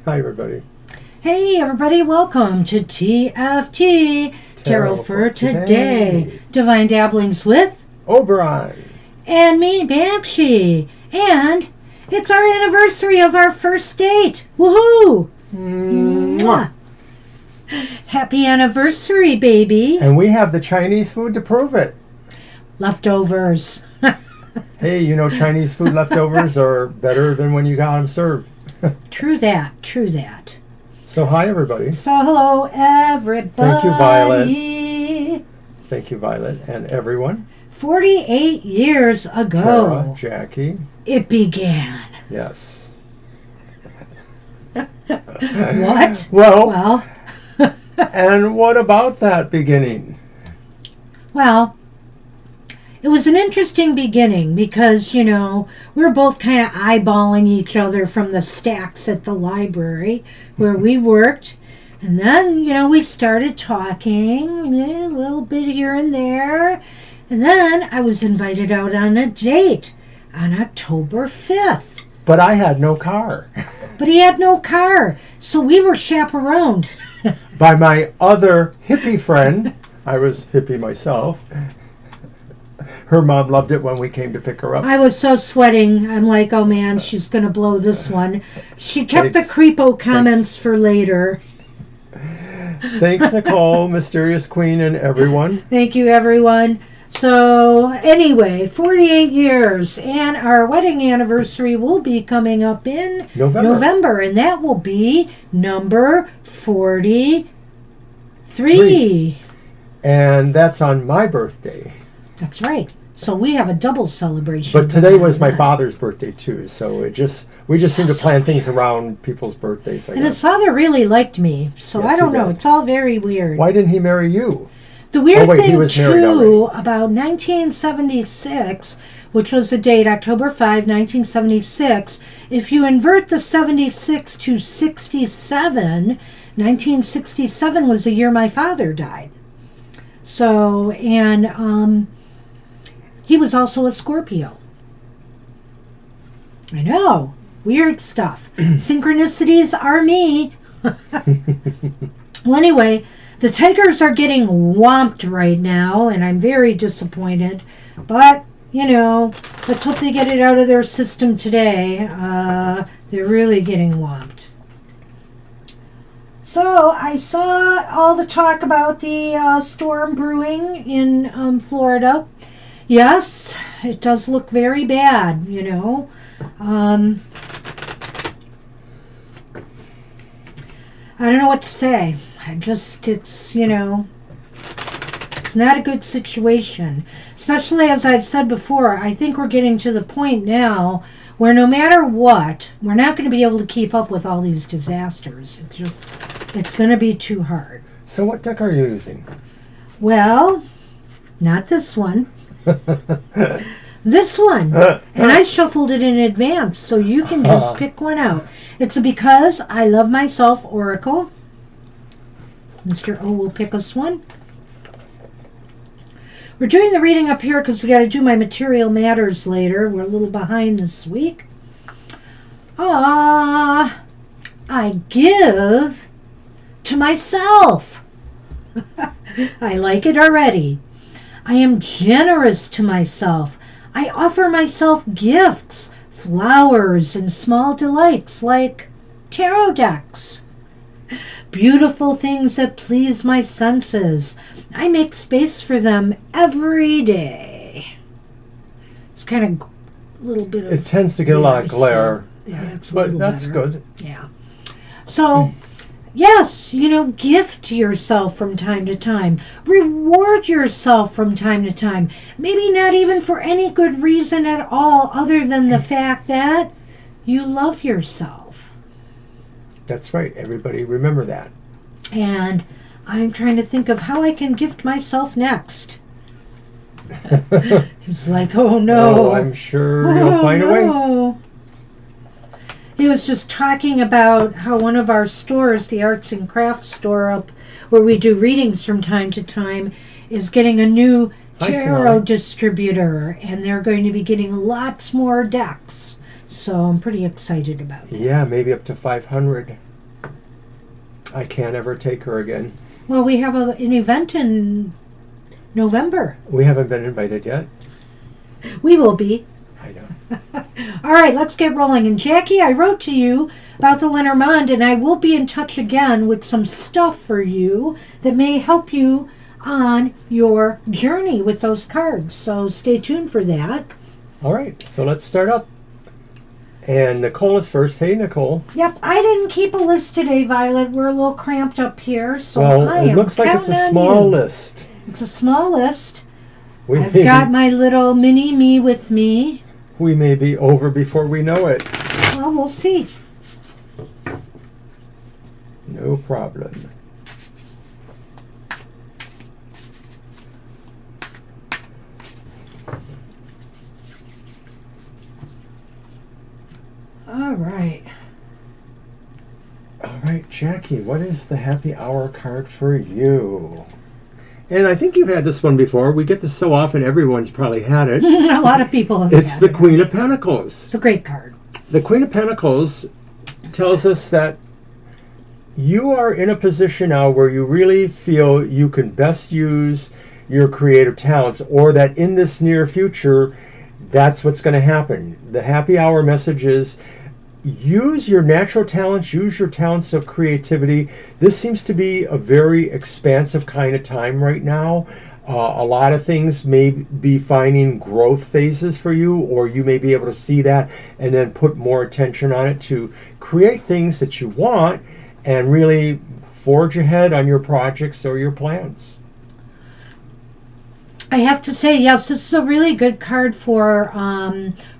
Hi, everybody. Hey, everybody, welcome to TFT, Tarot for Today. Divine Dabblings with Oberon. And me, Banshee. And it's our anniversary of our first date. Woohoo! Mwah. Happy anniversary, baby. And we have the Chinese food to prove it. Leftovers. Hey, you know Chinese food leftovers are better than when you got them served. True that, true that. So hi, everybody. So hello, everybody. Thank you, Violet. Thank you, Violet, and everyone. 48 years ago, Tara, Jackie. it began. Yes. What? Well, and what about that beginning? Well, it was an interesting beginning because, you know, we were both kind of eyeballing each other from the stacks at the library where we worked. And then, you know, we started talking a little bit here and there. And then I was invited out on a date on October 5th. But I had no car. But he had no car. So we were chaperoned. By my other hippie friend. I was hippie myself. Her mom loved it when we came to pick her up. I was so sweating. I'm like, oh man, she's going to blow this one. She kept the creepo comments for later. Thanks, Nicole, Mysterious Queen, and everyone. Thank you, everyone. So, anyway, 48 years, and our wedding anniversary will be coming up in November, and that will be number 43. And that's on my birthday. That's right. So we have a double celebration. But today was my father's birthday too, so we just seem to plan things around people's birthdays. I guess. His father really liked me, so Yes, I don't he know. did. It's all very weird. Why didn't he marry you? The weird he thing was married too already. about 1976, which was the date October 5, 1976. If you invert the 76 to 67, 1967 was the year my father died. So, and he was also a Scorpio. I know. Weird stuff. Synchronicities are me. Well, anyway, the Tigers are getting whomped right now, and I'm very disappointed. But, you know, let's hope they get it out of their system today. They're really getting whomped. So I saw all the talk about the storm brewing in Florida. Yes, it does look very bad, you know. I don't know what to say. It's, you know, it's not a good situation. Especially, as I've said before, I think we're getting to the point now where no matter what, we're not going to be able to keep up with all these disasters. It's going to be too hard. So what deck are you using? Well, not this one. This one. And I shuffled it in advance, so you can just pick one out. It's a Because I Love Myself Oracle. Mr. O will pick us one. We're doing the reading up here because we got to do my Material Matters later. We're a little behind this week. I give to myself. I like it already. I am generous to myself. I offer myself gifts, flowers, and small delights like tarot decks. Beautiful things that please my senses. I make space for them every day. It's kind of a little bit of... It tends to get a lot of glare. Yeah, But that's good. Yeah. So, yes, you know, gift yourself from time to time. Reward yourself from time to time. Maybe not even for any good reason at all other than the fact that you love yourself. That's right. Everybody remember that. And I'm trying to think of how I can gift myself next. It's like, oh no. Oh, I'm sure you'll find a way. He was just talking about how one of our stores, the arts and crafts store up where we do readings from time to time, is getting a new tarot distributor, and they're going to be getting lots more decks. So I'm pretty excited about that. Yeah, maybe up to 500. I can't ever take her again. Well, we have an event in November. We haven't been invited yet. We will be. I know. All right, let's get rolling. And Jackie, I wrote to you about the Lenormand, and I will be in touch again with some stuff for you that may help you on your journey with those cards. So stay tuned for that. All right, so let's start up. And Nicole is first. Hey, Nicole. Yep, I didn't keep a list today, Violet. We're a little cramped up here, so Well, I it am looks like it's a counting on small you. list. It's a small list. I've may got be, my little mini me with me. we may be over before we know it. Well, we'll see. No problem. All right. All right, Jackie, what is the happy hour card for you? And I think you've had this one before. We get this so often, everyone's probably had it. A lot of people have It's had the it. Queen of Pentacles. It's a great card. The Queen of Pentacles tells us that you are in a position now where you really feel you can best use your creative talents, or that in this near future, that's what's going to happen. The happy hour message is use your natural talents, use your talents of creativity. This seems to be a very expansive kind of time right now. A lot of things may be finding growth phases for you, or you may be able to see that and then put more attention on it to create things that you want and really forge ahead on your projects or your plans. I have to say, yes, this is a really good card for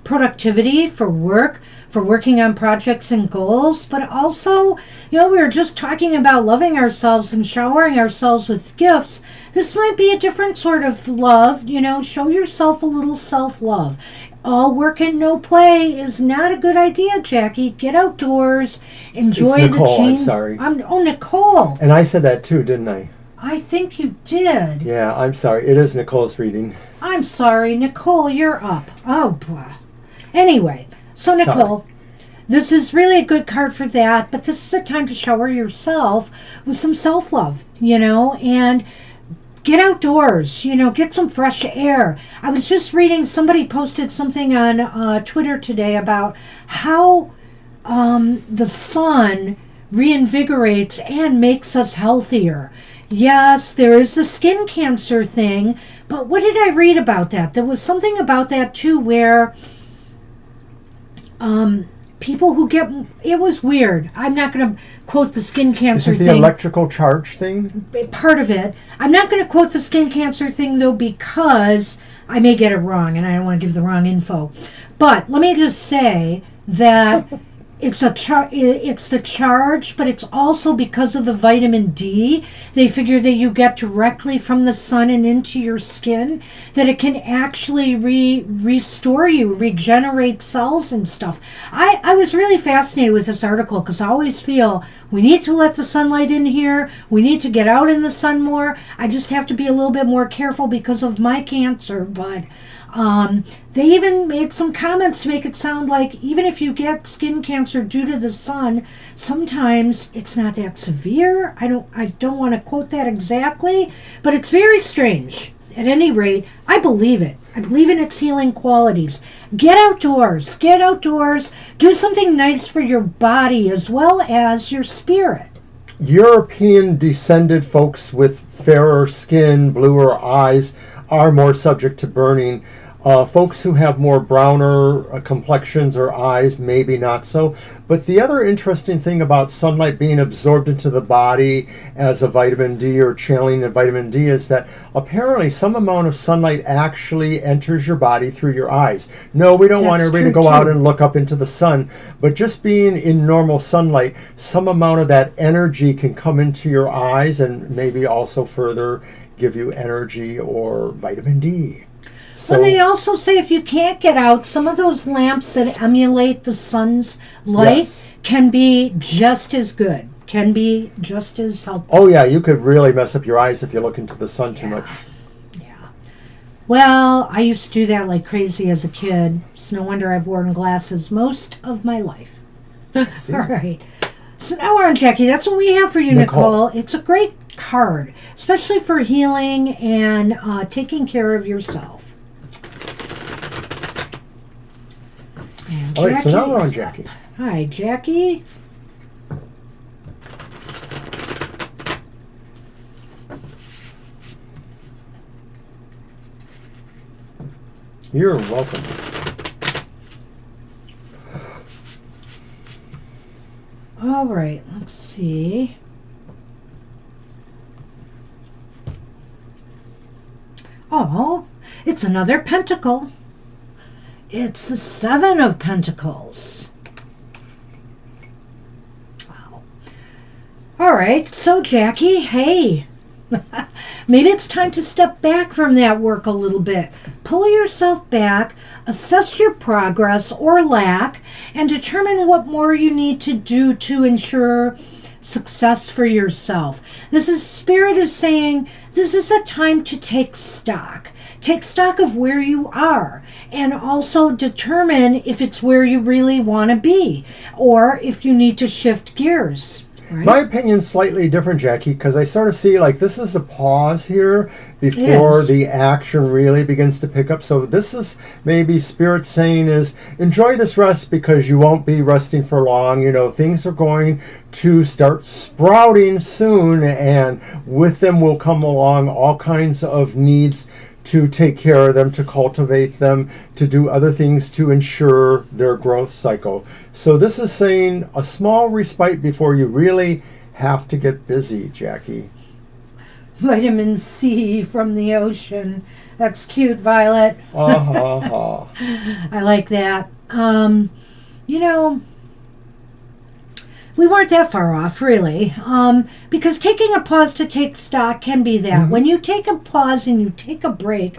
productivity, for work, for working on projects and goals, but also, we were just talking about loving ourselves and showering ourselves with gifts. This might be a different sort of love, show yourself a little self-love. All work and no play is not a good idea, Jackie. Get outdoors, enjoy It's Nicole, the change. I'm sorry. Nicole. And I said that too, didn't I? I think you did. Yeah, I'm sorry. It is Nicole's reading. I'm sorry, Nicole, you're up. Oh, boy. Anyway, so Nicole, this is really a good card for that, but this is a time to shower yourself with some self-love, and get outdoors, get some fresh air. I was just reading, somebody posted something on Twitter today about how the sun reinvigorates and makes us healthier. Yes, there is the skin cancer thing, but what did I read about that? There was something about that too where people who get, it was weird. I'm not going to quote the skin cancer Is it the thing. electrical charge thing? Part of it. I'm not going to quote the skin cancer thing though, because I may get it wrong and I don't want to give the wrong info. But let me just say that it's the charge, but it's also because of the vitamin D. They figure that you get directly from the sun and into your skin, that it can actually restore you, regenerate cells and stuff. I was really fascinated with this article because I always feel we need to let the sunlight in here. We need to get out in the sun more. I just have to be a little bit more careful because of my cancer, but they even made some comments to make it sound like even if you get skin cancer due to the sun, sometimes it's not that severe. I don't want to quote that exactly, but it's very strange. At any rate, I believe it. I believe in its healing qualities. Get outdoors. Get outdoors. Do something nice for your body as well as your spirit. European descended folks with fairer skin, bluer eyes are more subject to burning. Folks who have more browner complexions or eyes, maybe not so. But the other interesting thing about sunlight being absorbed into the body as a vitamin D or channeling a vitamin D is that apparently some amount of sunlight actually enters your body through your eyes. No, we don't want everybody to go out and look up into the sun, but just being in normal sunlight, some amount of that energy can come into your eyes and maybe also further give you energy or vitamin D. So, well, they also say if you can't get out, some of those lamps that emulate the sun's light yes. can be just as good, can be just as helpful. Oh, yeah, you could really mess up your eyes if you look into the sun too much. Yeah. Well, I used to do that like crazy as a kid. It's no wonder I've worn glasses most of my life. All right. So now we're on Jackie. That's what we have for you, Nicole. It's a great card, especially for healing and taking care of yourself. And All right, so now we're on Jackie. Hi, Jackie. You're welcome. All right, let's see. Oh, it's another pentacle. It's the 7 of Pentacles. Wow. All right, so Jackie, hey, maybe it's time to step back from that work a little bit. Pull yourself back, assess your progress or lack, and determine what more you need to do to ensure success for yourself. Spirit is saying this is a time to take stock. Take stock of where you are and also determine if it's where you really want to be or if you need to shift gears. Right? My opinion's slightly different, Jackie, because I sort of see like this is a pause here before the action really begins to pick up. So this is maybe Spirit saying is enjoy this rest because you won't be resting for long. You know, things are going to start sprouting soon, and with them will come along all kinds of needs to take care of them, to cultivate them, to do other things to ensure their growth cycle. So this is saying a small respite before you really have to get busy, Jackie. Vitamin C from the ocean. That's cute, Violet. I like that. You know, we weren't that far off, really, because taking a pause to take stock can be that. Mm-hmm. When you take a pause and you take a break,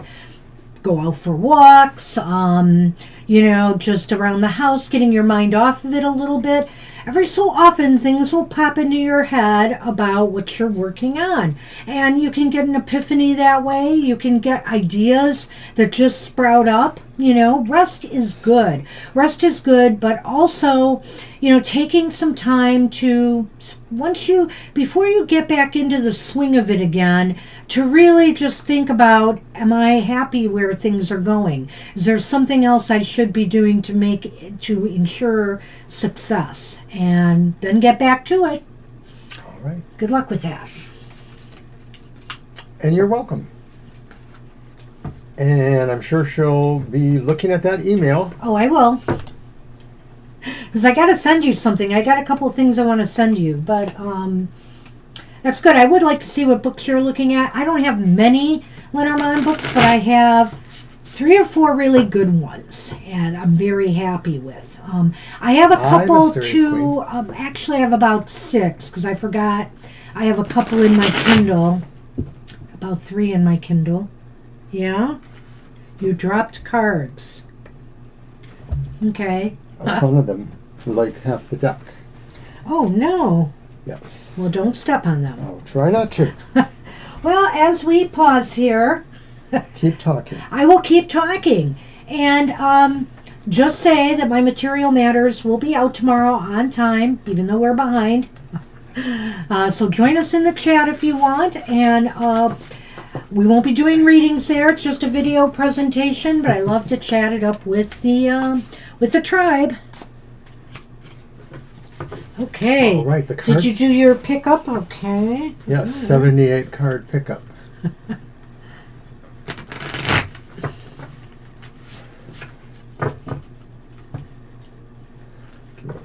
go out for walks, you know, just around the house, getting your mind off of it a little bit. Every so often, things will pop into your head about what you're working on. And you can get an epiphany that way. You can get ideas that just sprout up. You know, rest is good. Rest is good, but also, you know, taking some time to, before you get back into the swing of it again, to really just think about, am I happy where things are going? Is there something else I should be doing to ensure success? And then get back to it. All right. Good luck with that. And you're welcome. And I'm sure she'll be looking at that email. Oh, I will. Because I got to send you something. I got a couple of things I want to send you. But that's good. I would like to see what books you're looking at. I don't have many Lenormand books, but I have 3 or 4 really good ones. And I'm very happy with. I have a couple to... actually, I have about 6. Because I forgot. I have a couple in my Kindle. About 3 in my Kindle. Yeah? You dropped cards. Okay. A ton of them. Like half the deck. Oh, no. Yes. Well, don't step on them. I'll try not to. Well, as we pause here... Keep talking. I will keep talking. And just say that my Material Matters will be out tomorrow on time, even though we're behind. So join us in the chat if you want. And... we won't be doing readings there. It's just a video presentation, but I love to chat it up with the tribe. Okay. All right, the cards. Did you do your pickup? Okay. Yes, 78 card pickup.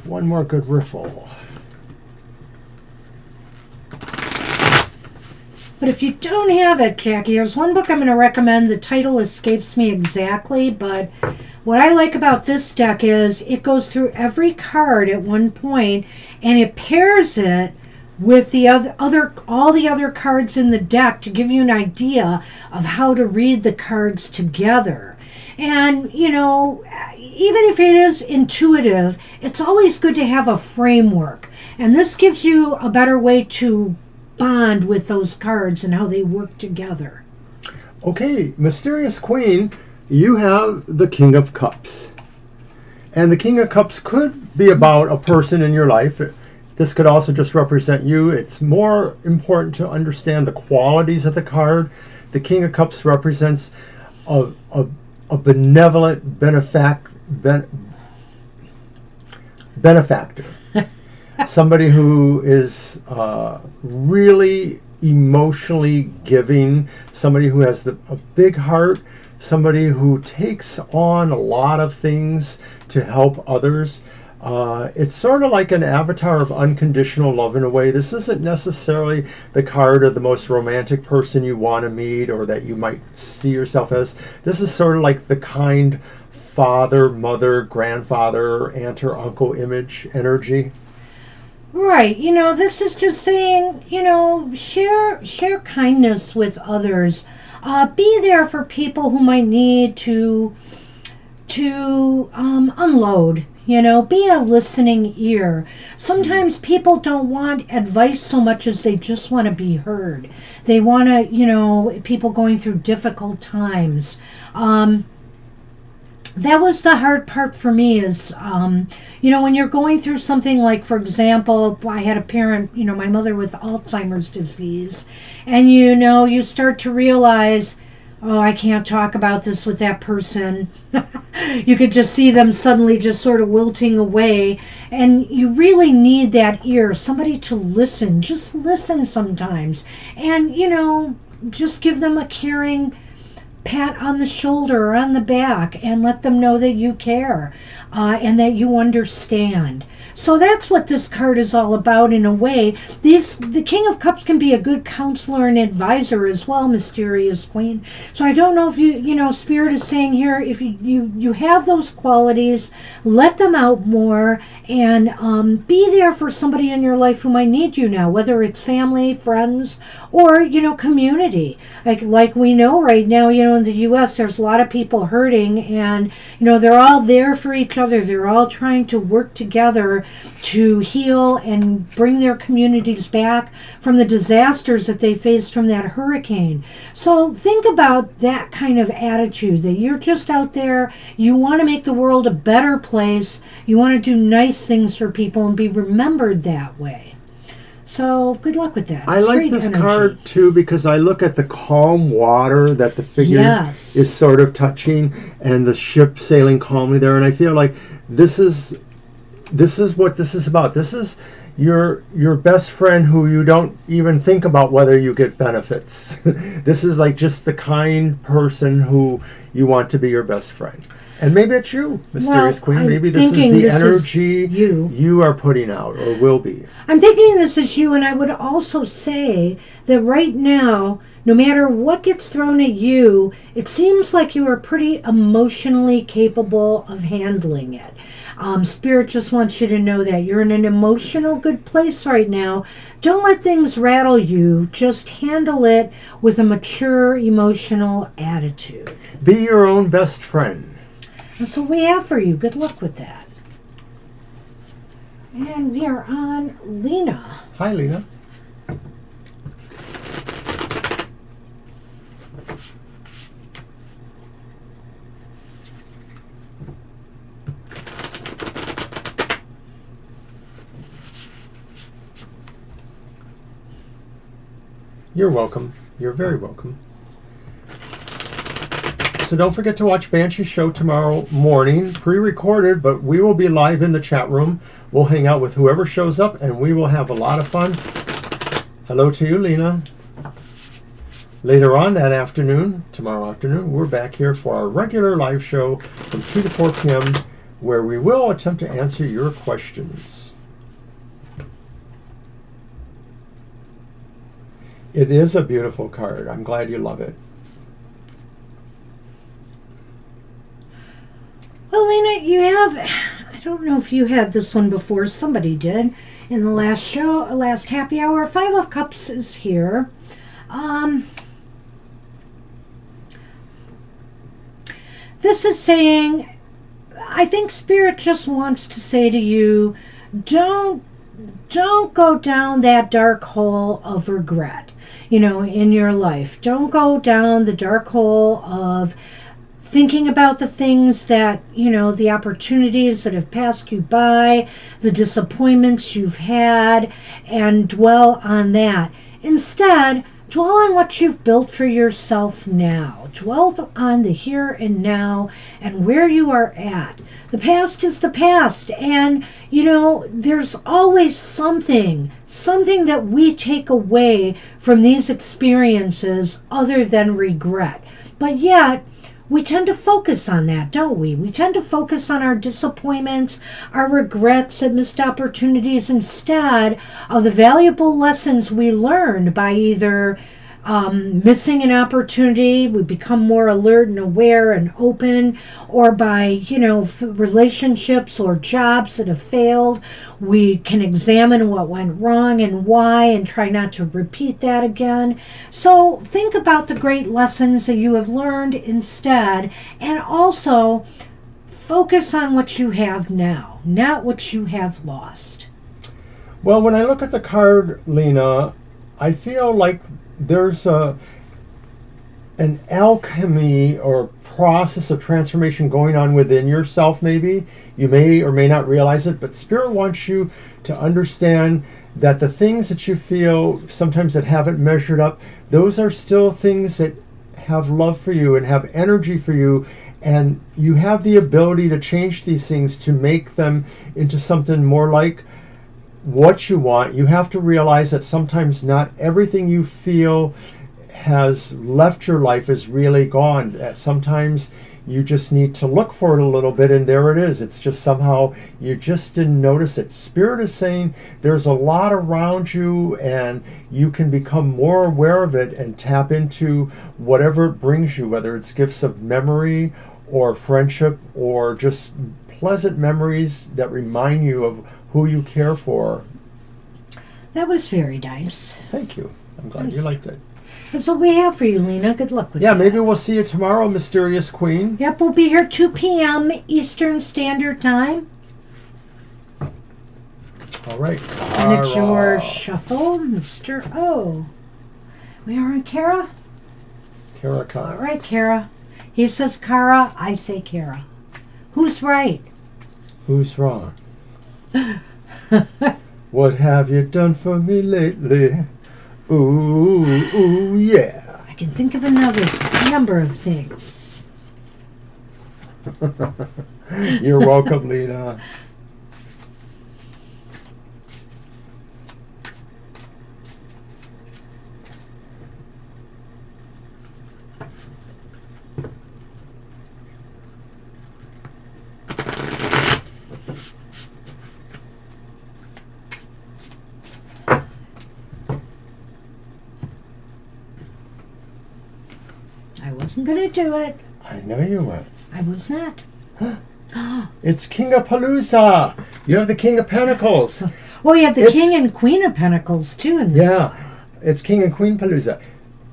One more good riffle. But if you don't have it, Jackie, there's one book I'm going to recommend. The title escapes me exactly, but what I like about this deck is it goes through every card at one point, and it pairs it with the all the other cards in the deck to give you an idea of how to read the cards together. And, you know, even if it is intuitive, it's always good to have a framework. And this gives you a better way to bond with those cards and how they work together. Okay, Mysterious Queen, you have the King of Cups. And the King of Cups could be about a person in your life. This could also just represent you. It's more important to understand the qualities of the card. The King of Cups represents a benevolent benefactor. Somebody who is really emotionally giving, somebody who has a big heart, somebody who takes on a lot of things to help others. It's sort of like an avatar of unconditional love in a way. This isn't necessarily the card of the most romantic person you want to meet or that you might see yourself as. This is sort of like the kind father, mother, grandfather, aunt or uncle image energy. Right. This is just saying, share kindness with others. Be there for people who might need to unload. Be a listening ear. Sometimes people don't want advice so much as they just want to be heard. They want to, people going through difficult times. That was the hard part for me is, when you're going through something like, for example, I had a parent, my mother with Alzheimer's disease, and you start to realize, oh, I can't talk about this with that person. You could just see them suddenly just sort of wilting away. And you really need that ear, somebody to listen. Just listen sometimes. And, just give them a caring pat on the shoulder or on the back and let them know that you care and that you understand. So that's what this card is all about in a way. The King of Cups can be a good counselor and advisor as well, Mysterious Queen. So I don't know if Spirit is saying here, if you have those qualities, let them out more and be there for somebody in your life who might need you now, whether it's family, friends, or, community. Like we know right now, in the U.S., there's a lot of people hurting and, they're all there for each other. They're all trying to work together to heal and bring their communities back from the disasters that they faced from that hurricane. So think about that kind of attitude, that you're just out there, you want to make the world a better place, you want to do nice things for people and be remembered that way. So good luck with that. I like this card too because I look at the calm water that the figure is sort of touching and the ship sailing calmly there, and I feel like this is what this is about. This is your best friend who you don't even think about whether you get benefits. This is like just the kind person who you want to be your best friend. And maybe it's you, Mysterious Queen. Maybe this is the energy you are putting out or will be. I'm thinking this is you, and I would also say that right now, no matter what gets thrown at you, it seems like you are pretty emotionally capable of handling it. Spirit just wants you to know that you're in an emotional good place right now. Don't let things rattle you. Just handle it with a mature emotional attitude. Be your own best friend. That's what we have for you. Good luck with that. And we are on Lena. Hi, Lena. You're welcome. You're very welcome. So don't forget to watch Banshee's show tomorrow morning, pre-recorded, but we will be live in the chat room. We'll hang out with whoever shows up, and we will have a lot of fun. Hello to you, Lena. Later on that afternoon, tomorrow afternoon, we're back here for our regular live show from 2 to 4 p.m., where we will attempt to answer your questions. It is a beautiful card. I'm glad you love it. Well, Lena, you have, I don't know if you had this one before, somebody did, in the last show, last happy hour. 5 of Cups is here. This is saying, I think Spirit just wants to say to you, don't go down that dark hole of regret, in your life. Don't go down the dark hole of thinking about the things that, the opportunities that have passed you by, the disappointments you've had, and dwell on that. Instead, dwell on what you've built for yourself now. Dwell on the here and now and where you are at. The past is the past, and there's always something that we take away from these experiences other than regret. But yet, we tend to focus on that, don't we? We tend to focus on our disappointments, our regrets and missed opportunities instead of the valuable lessons we learned by either missing an opportunity, we become more alert and aware and open, or by, relationships or jobs that have failed, we can examine what went wrong and why and try not to repeat that again. So think about the great lessons that you have learned instead, and also focus on what you have now, not what you have lost. Well, when I look at the card, Lena, I feel like there's an alchemy or process of transformation going on within yourself. Maybe you may or may not realize it, but Spirit wants you to understand that the things that you feel sometimes that haven't measured up, those are still things that have love for you and have energy for you, and you have the ability to change these things to make them into something more like what you want. You have to realize that sometimes not everything you feel has left your life is really gone. That sometimes you just need to look for it a little bit, and there it is. It's just somehow you just didn't notice it. Spirit is saying there's a lot around you, and you can become more aware of it and tap into whatever it brings you, whether it's gifts of memory or friendship or just pleasant memories that remind you of who you care for. That was very nice. Thank you. I'm glad you liked it. That's what we have for you, Lena. Good luck with that. Yeah, maybe we'll see you tomorrow, Mysterious Queen. Yep, we'll be here 2 p.m. Eastern Standard Time. All right. And it's your shuffle, Mr. O. We are on Kara? Kara Kara. All right, Kara. He says Kara, I say Kara. Who's right? Who's wrong? What have you done for me lately? Ooh, ooh, yeah. I can think of another number of things. You're welcome, Lena. I wasn't going to do it. I know you weren't. I was not. It's King of Palooza. You have the King of Pentacles. Well, you had the King and Queen of Pentacles, too, in this. Yeah, it's King and Queen Palooza.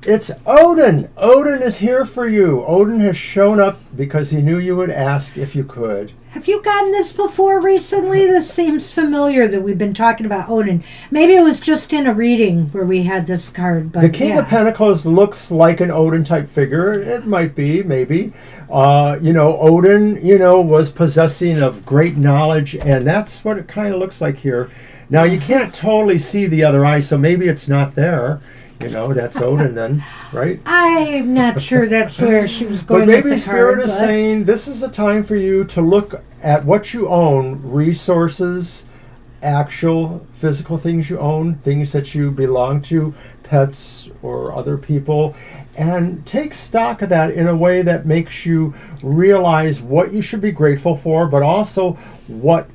It's Odin. Odin is here for you. Odin has shown up because he knew you would ask if you could. Have you gotten this before recently? This seems familiar that we've been talking about Odin. Maybe it was just in a reading where we had this card. But the King of Pentacles looks like an Odin type figure. It might be, maybe. Odin, was possessing of great knowledge, and that's what it kind of looks like here. Now, you can't totally see the other eye, so maybe it's not there. That's Odin then, right? I'm not sure that's where she was going. But maybe with the Spirit card, is saying this is a time for you to look at what you own, resources, actual physical things you own, things that you belong to, pets or other people, and take stock of that in a way that makes you realize what you should be grateful for, but also what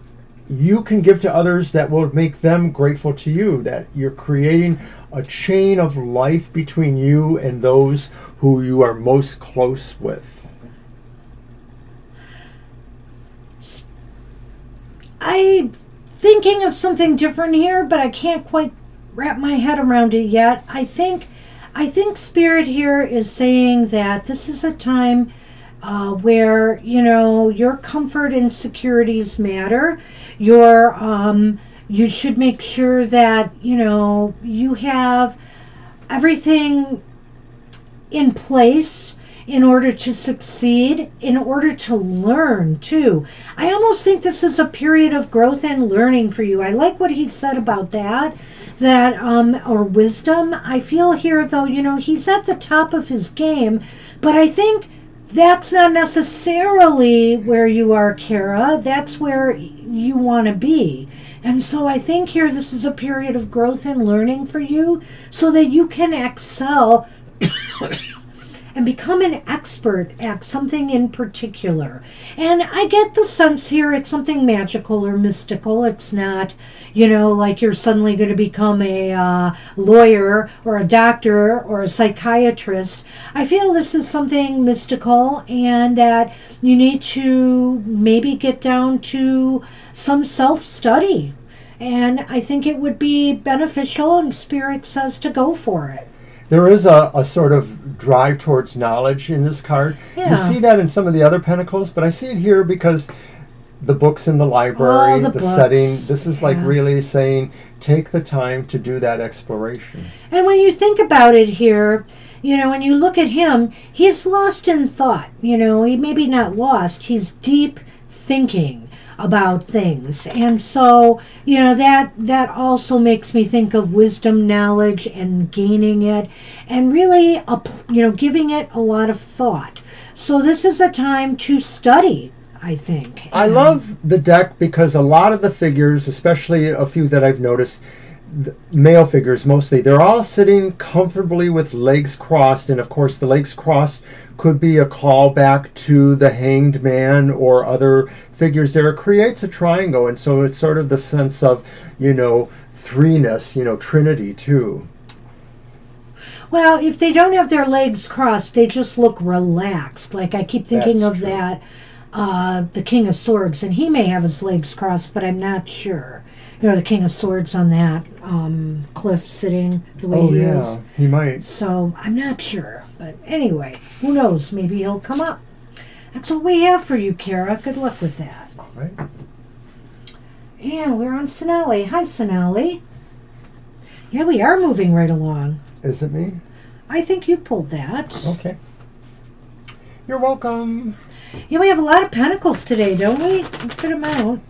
you can give to others that will make them grateful to you, that you're creating a chain of life between you and those who you are most close with. I'm thinking of something different here, but I can't quite wrap my head around it yet. I think Spirit here is saying that this is a time where your comfort and securities matter. You should make sure that you have everything in place in order to succeed, in order to learn too. I almost think this is a period of growth and learning for you. I like what he said about that, or wisdom. I feel here though, he's at the top of his game, but I think that's not necessarily where you are, Kara. That's where you want to be. And so I think here this is a period of growth and learning for you so that you can excel and become an expert at something in particular. And I get the sense here it's something magical or mystical. It's not, like you're suddenly going to become a lawyer or a doctor or a psychiatrist. I feel this is something mystical and that you need to maybe get down to some self-study. And I think it would be beneficial, and Spirit says to go for it. There is a sort of drive towards knowledge in this card. Yeah. You see that in some of the other pentacles, but I see it here because the books in the library, the setting, this is like really saying, take the time to do that exploration. And when you think about it here, when you look at him, he's lost in thought. He maybe not lost, he's deep thinking about things. And so, that also makes me think of wisdom, knowledge, and gaining it, and really, giving it a lot of thought. So this is a time to study, I think. I love the deck because a lot of the figures, especially a few that I've noticed, male figures mostly, they're all sitting comfortably with legs crossed, and of course the legs crossed could be a callback to the Hanged Man or other figures there. It creates a triangle, and so it's sort of the sense of, threeness, Trinity too. Well, if they don't have their legs crossed, they just look relaxed. Like I keep thinking That's of true. that, the King of Swords, and he may have his legs crossed, but I'm not sure. The King of Swords on that cliff sitting the way he is. He might. So I'm not sure. But anyway, who knows? Maybe he'll come up. That's what we have for you, Kara. Good luck with that. All right. And we're on Sonali. Hi, Sonali. Yeah, we are moving right along. Is it me? I think you pulled that. Okay. You're welcome. Yeah, we have a lot of pentacles today, don't we? A good amount.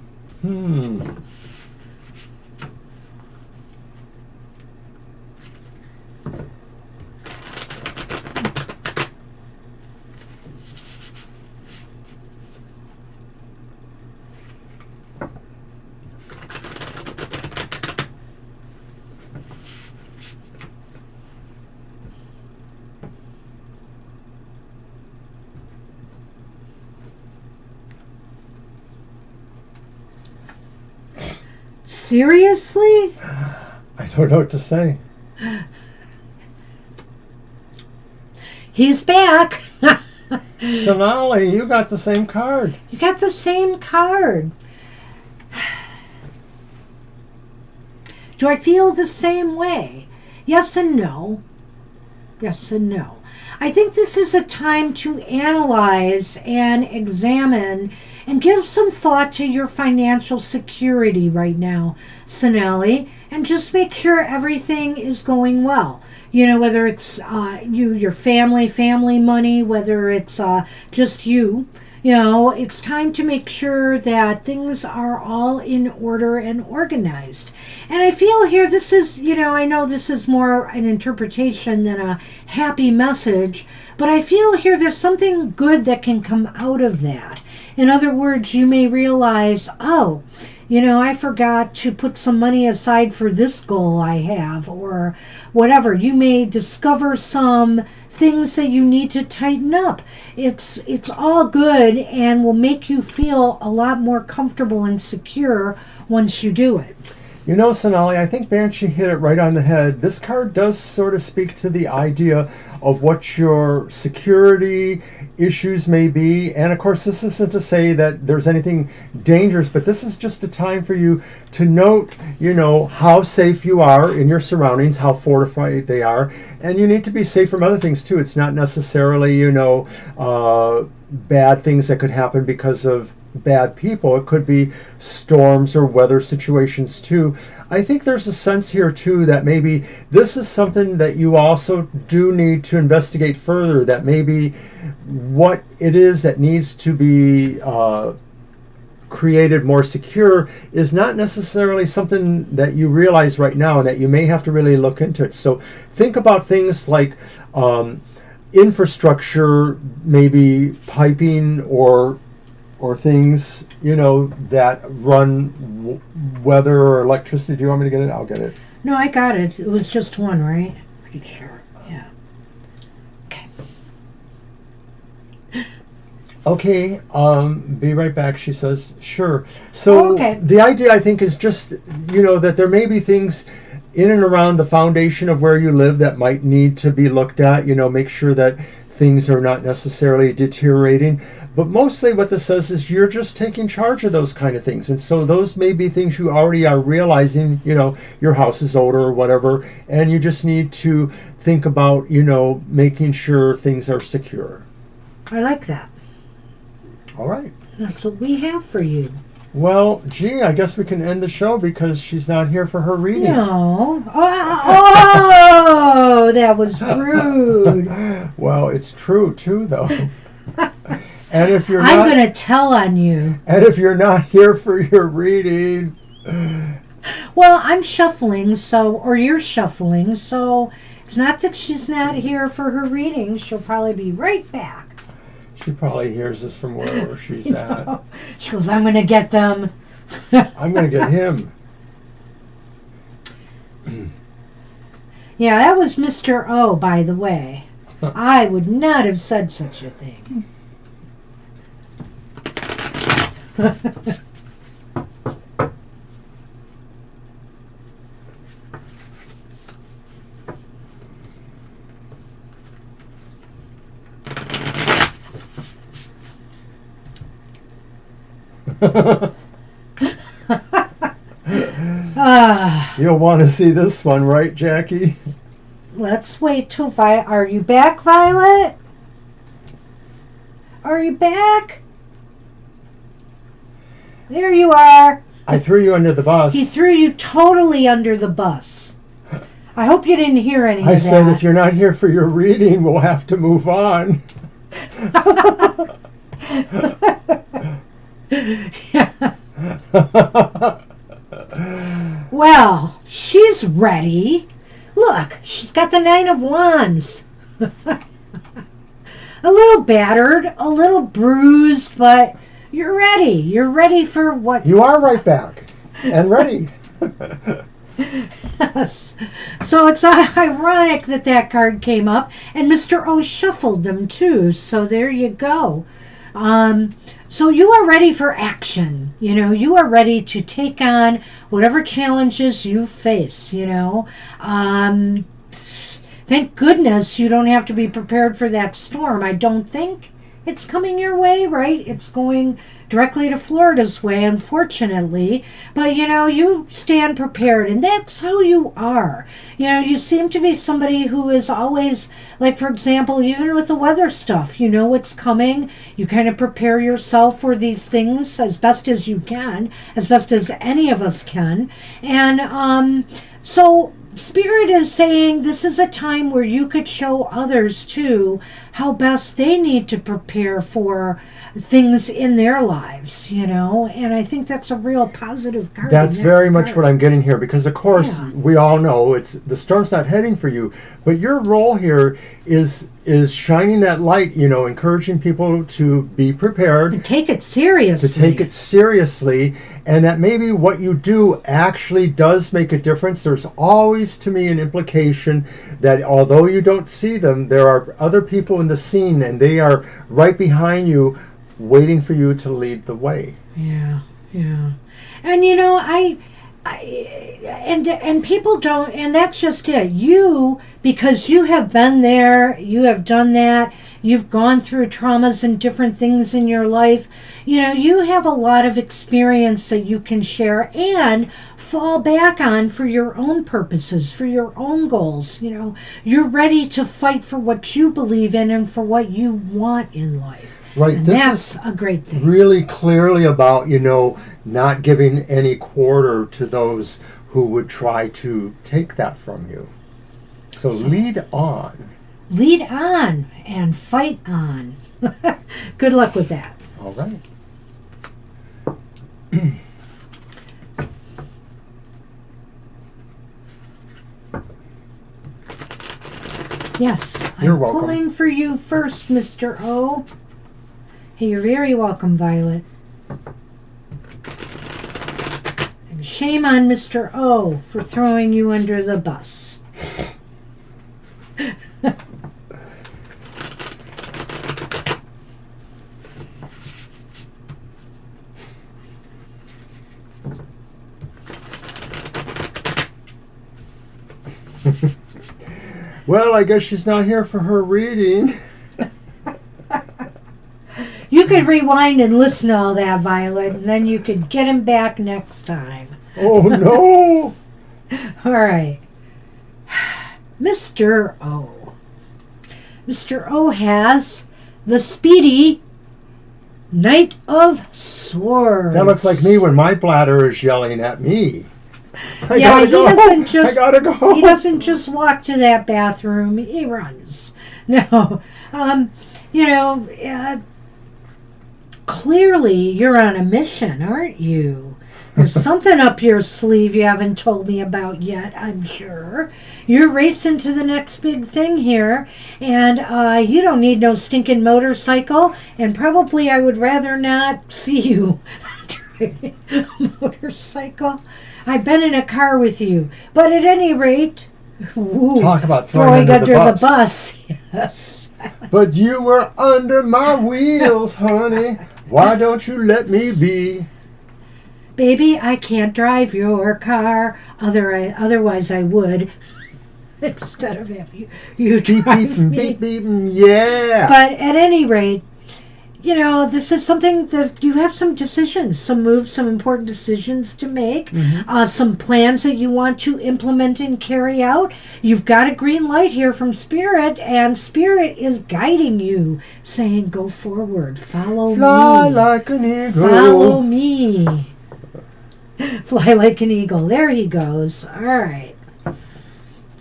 Seriously? I don't know what to say. He's back. Sonali, you got the same card. You got the same card. Do I feel the same way? Yes and no. Yes and no. I think this is a time to analyze and examine and give some thought to your financial security right now, Sonali, and just make sure everything is going well. Whether it's your family money, whether it's just you. It's time to make sure that things are all in order and organized. And I feel here this is, I know this is more an interpretation than a happy message, but I feel here there's something good that can come out of that. In other words, you may realize, I forgot to put some money aside for this goal I have, or whatever. You may discover some things that you need to tighten up. It's all good and will make you feel a lot more comfortable and secure once you do it. Sonali, I think Banshee hit it right on the head. This card does sort of speak to the idea of what your security issues may be. And of course, this isn't to say that there's anything dangerous, but this is just a time for you to note, how safe you are in your surroundings, how fortified they are. And you need to be safe from other things too. It's not necessarily, bad things that could happen because of bad people. It could be storms or weather situations too. I think there's a sense here too that maybe this is something that you also do need to investigate further, that maybe what it is that needs to be created more secure is not necessarily something that you realize right now, and that you may have to really look into it. So think about things like infrastructure, maybe piping or things, that run weather or electricity. Do you want me to get it? I'll get it. No, I got it. It was just one, right? Pretty sure. Yeah. Okay. Okay, be right back, she says. Sure. So okay. The idea, I think, is just, that there may be things in and around the foundation of where you live that might need to be looked at, make sure that things are not necessarily deteriorating. But mostly what this says is you're just taking charge of those kind of things. And so those may be things you already are realizing, your house is older or whatever, and you just need to think about, making sure things are secure. I like that. All right. That's what we have for you. Well, gee, I guess we can end the show because she's not here for her reading. No. Oh, that was rude. Well, it's true, too, though. And if you're I'm going to tell on you. And if you're not here for your reading... Well, I'm shuffling, or you're shuffling, so it's not that she's not here for her reading. She'll probably be right back. She probably hears this from wherever she's at. She goes, I'm going to get them. I'm going to get him. Yeah, that was Mr. O, by the way. I would not have said such a thing. You'll want to see this one, right, Jackie? Let's wait till Are you back, Violet? Are you back? There you are. I threw you under the bus. He threw you totally under the bus. I hope you didn't hear any of that. I said, if you're not here for your reading, we'll have to move on. Well, she's ready. Look, she's got the 9 of Wands. A little battered, a little bruised, but you're ready. You're ready for what... You are right back and ready. Yes. So it's ironic that card came up, and Mr. O shuffled them too, so there you go. So you are ready for action. You are ready to take on whatever challenges you face, Thank goodness you don't have to be prepared for that storm. I don't think it's coming your way, right? It's going directly to Florida's way, unfortunately. But, you stand prepared, and that's how you are. You seem to be somebody who is always, like, for example, even with the weather stuff, you know what's coming. You kind of prepare yourself for these things as best as you can, as best as any of us can. And so Spirit is saying this is a time where you could show others, too, how best they need to prepare for things in their lives, and I think that's a real positive card. That's very much what I'm getting here, because of course we all know the storm's not heading for you, but your role here is shining that light, encouraging people to be prepared and take it seriously. And that maybe what you do actually does make a difference. There's always, to me, an implication that although you don't see them, there are other people in the scene, and they are right behind you, waiting for you to lead the way. Yeah. And and people don't, and that's just it. You, because you have been there, you have done that, you've gone through traumas and different things in your life, you have a lot of experience that you can share and fall back on for your own purposes, for your own goals. You're ready to fight for what you believe in and for what you want in life. Right. And This that's is a great thing. really clearly about, not giving any quarter to those who would try to take that from you. So lead on. Lead on and fight on. Good luck with that. All right. Yes, You're I'm welcome. pulling for you first, Mr. O. Hey, you're very welcome, Violet. And shame on Mr. O for throwing you under the bus. Well, I guess she's not here for her reading. You could rewind and listen to all that, Violet, and then you could get him back next time. Oh, no. All right. Mr. O. Mr. O has the speedy Knight of Swords. That looks like me when my bladder is yelling at me. I Yeah, gotta he go. doesn't just I gotta go. he doesn't just walk to that bathroom. He runs. No, clearly you're on a mission, aren't you? There's something up your sleeve you haven't told me about yet, I'm sure. You're racing to the next big thing here, and you don't need no stinking motorcycle, and probably I would rather not see you driving a motorcycle. I've been in a car with you, but at any rate, Talk about throwing under the bus. Yes. But you were under my wheels, honey. Why don't you let me be? Baby, I can't drive your car. Otherwise, I would. Instead of having you Beep, drive beep, me. beep, beep, yeah. But at any rate, this is something that you have some decisions, some moves, some important decisions to make, some plans that you want to implement and carry out. You've got a green light here from Spirit, and Spirit is guiding you, saying, go forward, follow Fly me. like an eagle. Follow me. Fly like an eagle. There he goes. All right.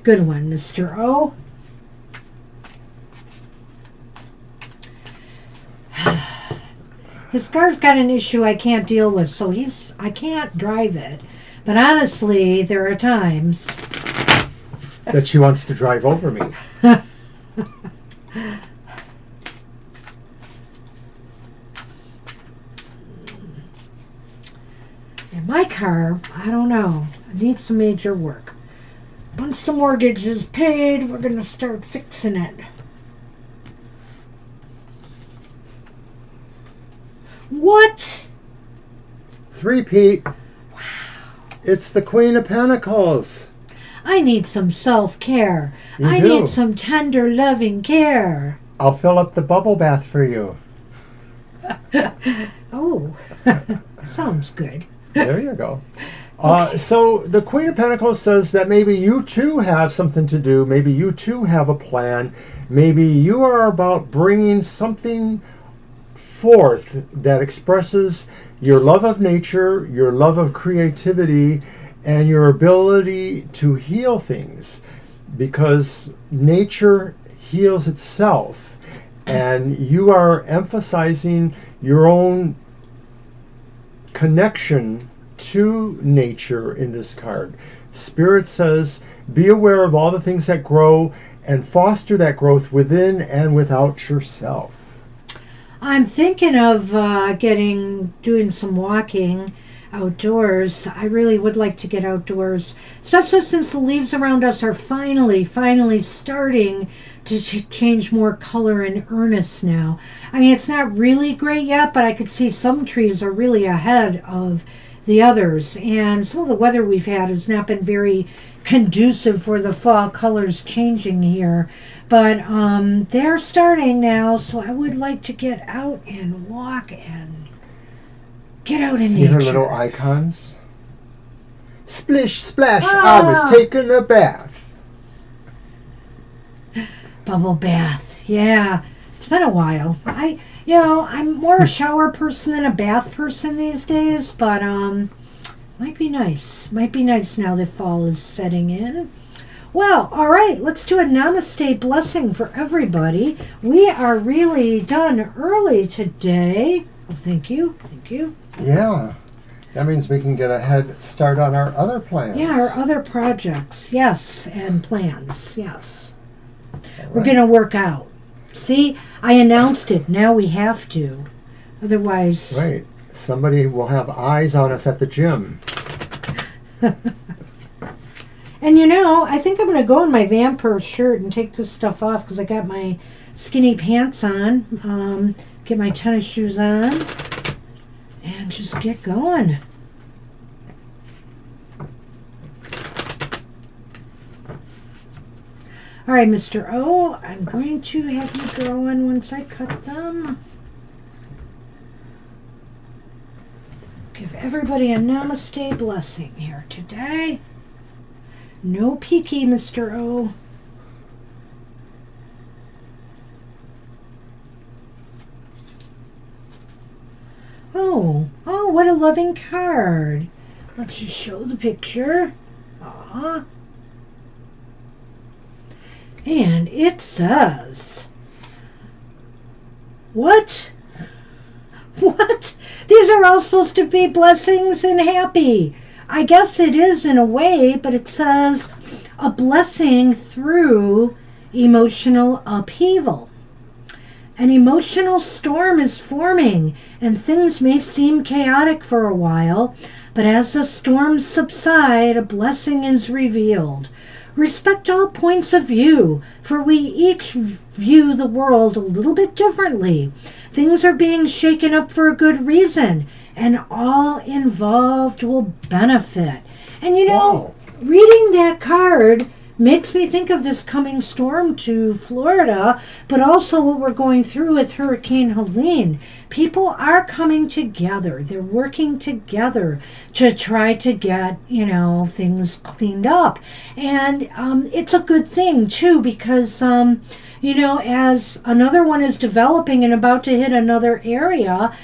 Good one, Mr. O. His car's got an issue I can't deal with, so I can't drive it. But honestly, there are times that she wants to drive over me. in my car, I don't know. I need some major work. Once the mortgage is paid, we're going to start fixing it. What? Three-peat. Wow. It's the Queen of Pentacles. I need some self-care. You I do. need some tender, loving care. I'll fill up the bubble bath for you. Oh, sounds good. There you go. So the Queen of Pentacles says that maybe you too have something to do. Maybe you too have a plan. Maybe you are about bringing something forth that expresses your love of nature, your love of creativity, and your ability to heal things, because nature heals itself, and you are emphasizing your own connection to nature in this card. Spirit says, be aware of all the things that grow and foster that growth within and without yourself. I'm thinking of doing some walking outdoors. I really would like to get outdoors, especially since the leaves around us are finally starting to change more color in earnest now. I mean, it's not really great yet, but I could see some trees are really ahead of the others, and some of the weather we've had has not been very conducive for the fall colors changing here. But they're starting now, so I would like to get out and walk and get out in See nature. her little icons? Splish, splash, Ah. I was taking a bath. Bubble bath, yeah. It's been a while. I'm more a shower person than a bath person these days, but might be nice. Might be nice now that fall is setting in. Well, all right, let's do a namaste blessing for everybody. We are really done early today. Oh, thank you. Thank you. Yeah. That means we can get a head start on our other plans. Yeah, our other projects. Yes, and plans. Yes. All We're right. going to work out. See, I announced it. Now we have to. Otherwise. Right. Somebody will have eyes on us at the gym. And I think I'm going to go in my vampire shirt and take this stuff off because I got my skinny pants on. Get my tennis shoes on. And just get going. All right, Mr. O, I'm going to have you go on once I cut them. Give everybody a namaste blessing here today. No peeky, Mr. O. Oh, what a loving card. Let's just show the picture. Aww. And it says, what? What? These are all supposed to be blessings and happy. I guess it is in a way, but it says a blessing through emotional upheaval. An emotional storm is forming, and things may seem chaotic for a while, but as the storms subside, a blessing is revealed. Respect all points of view, for we each view the world a little bit differently. Things are being shaken up for a good reason, and all involved will benefit. And Wow. reading that card makes me think of this coming storm to Florida, but also what we're going through with Hurricane Helene. People are coming together. They're working together to try to get, things cleaned up. And it's a good thing, too, because, as another one is developing and about to hit another area,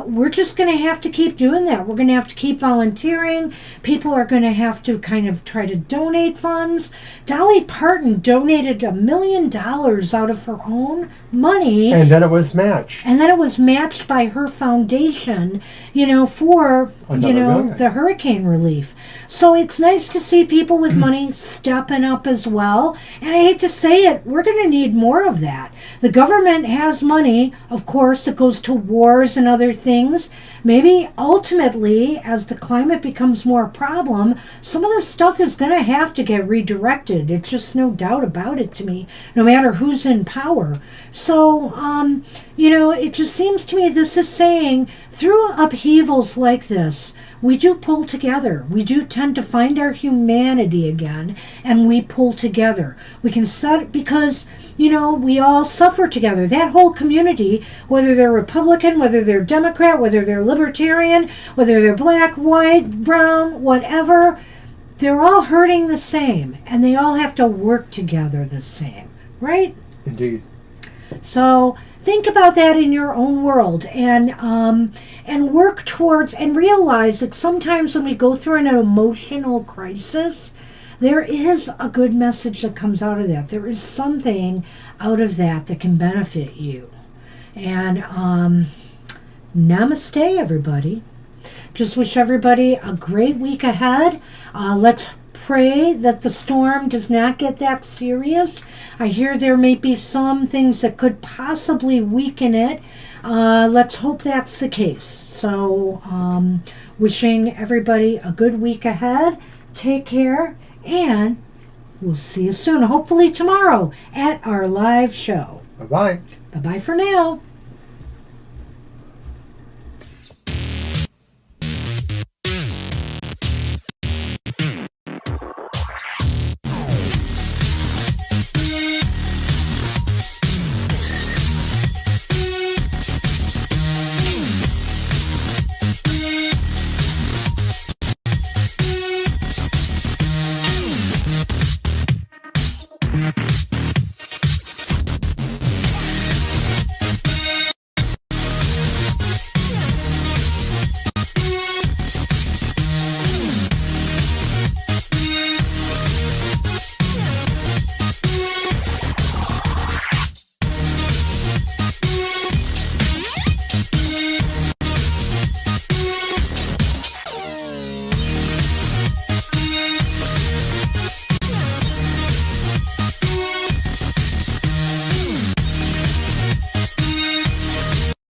we're just going to have to keep doing that. We're going to have to keep volunteering. People are going to have to kind of try to donate funds. Dolly Parton donated $1 million out of her own money. And then it was matched. And then it was matched by her foundation, for, Another million. the hurricane relief. So it's nice to see people with money stepping up as well. And I hate to say it, we're going to need more of that. The government has money, of course, that goes to wars and other things. Maybe ultimately, as the climate becomes more a problem, some of this stuff is going to have to get redirected. It's just no doubt about it to me, no matter who's in power. So, it just seems to me this is saying through upheavals like this, we do pull together. We do tend to find our humanity again, and we pull together. We can set, because, we all suffer together. That whole community, whether they're Republican, whether they're Democrat, whether they're Libertarian, whether they're black, white, brown, whatever, they're all hurting the same, and they all have to work together the same, right? Indeed. So think about that in your own world, and work towards, and realize that sometimes when we go through an emotional crisis, there is a good message that comes out of that. There is something out of that that can benefit you. And namaste, everybody. Just wish everybody a great week ahead. Let's pray that the storm does not get that serious. I hear there may be some things that could possibly weaken it. Let's hope that's the case. So, wishing everybody a good week ahead. Take care, and we'll see you soon, hopefully tomorrow, at our live show. Bye-bye. Bye-bye for now.